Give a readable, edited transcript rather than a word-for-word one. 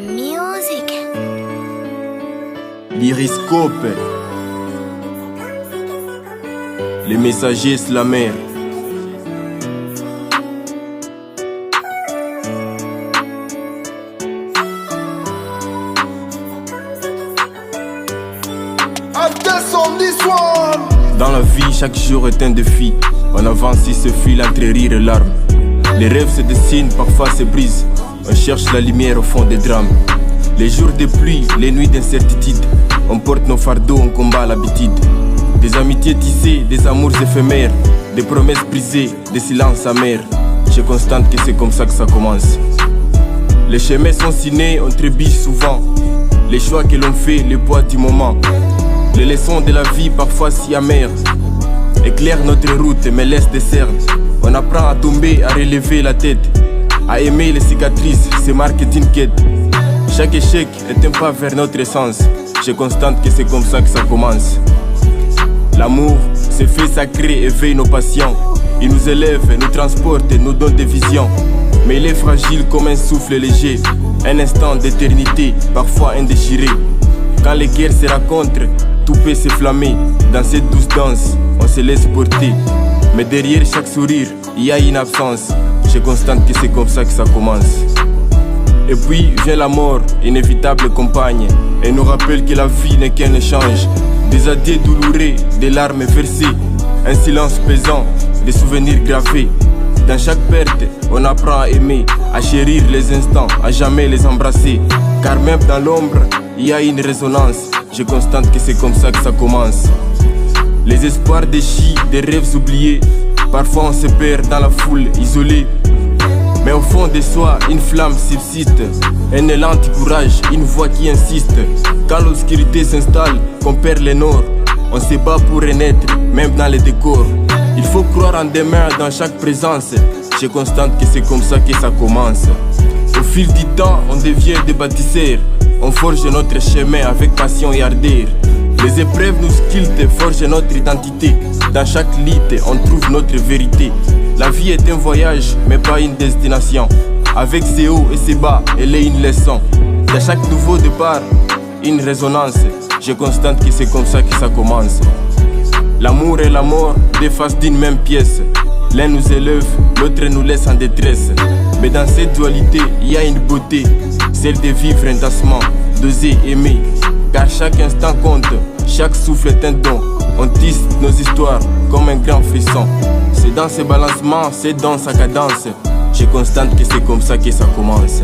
Music. Lyroscope. Les messagers slammer. Dans la vie, chaque jour est un défi. On avance si se file entre rire et larmes. Les rêves se dessinent, parfois se brisent. On cherche la lumière au fond des drames. Les jours de pluie, les nuits d'incertitude. On porte nos fardeaux, on combat l'habitude. Des amitiés tissées, des amours éphémères. Des promesses brisées, des silences amers. Je constate que c'est comme ça que ça commence. Les chemins sont signés, on trébuche souvent. Les choix que l'on fait, le poids du moment. Les leçons de la vie parfois si amères éclairent notre route mais laissent des cernes. On apprend à tomber, à relever la tête, à aimer les cicatrices, se marquer d'une quête. Chaque échec est un pas vers notre essence. Je constate que c'est comme ça que ça commence. L'amour, ce fait sacré, éveille nos passions. Il nous élève, nous transporte, nous donne des visions. Mais il est fragile comme un souffle léger. Un instant d'éternité, parfois indéchiré. Quand les guerres se rencontrent, tout peut s'efflammer. Dans cette douce danse, on se laisse porter. Mais derrière chaque sourire, il y a une absence. Je constate que c'est comme ça que ça commence. Et puis vient la mort, inévitable compagne, et nous rappelle que la vie n'est qu'un échange. Des adieux douloureux, des larmes versées, un silence pesant, des souvenirs gravés. Dans chaque perte, on apprend à aimer, à chérir les instants, à jamais les embrasser. Car même dans l'ombre, il y a une résonance. Je constate que c'est comme ça que ça commence. Les espoirs déchis, des rêves oubliés. Parfois on se perd dans la foule isolée. Mais au fond de soi, une flamme subsiste. Un élan de courage, une voix qui insiste. Quand l'obscurité s'installe, qu'on perd les nord, on se bat pour renaître, même dans les décors. Il faut croire en demain dans chaque présence. Je constate que c'est comme ça que ça commence. Au fil du temps, on devient des bâtisseurs. On forge notre chemin avec passion et ardeur. Les épreuves nous sculptent, forgent notre identité. Dans chaque lutte, on trouve notre vérité. La vie est un voyage, mais pas une destination. Avec ses hauts et ses bas, elle est une leçon. Dans chaque nouveau départ, une résonance. Je constate que c'est comme ça que ça commence. L'amour et la mort, deux faces d'une même pièce. L'un nous élève, l'autre nous laisse en détresse. Mais dans cette dualité, il y a une beauté, celle de vivre intensement, d'oser aimer. Car chaque instant compte, chaque souffle est un don. On tisse nos histoires comme un grand frisson. C'est dans ces balancements, c'est dans sa cadence. Je constate que c'est comme ça que ça commence.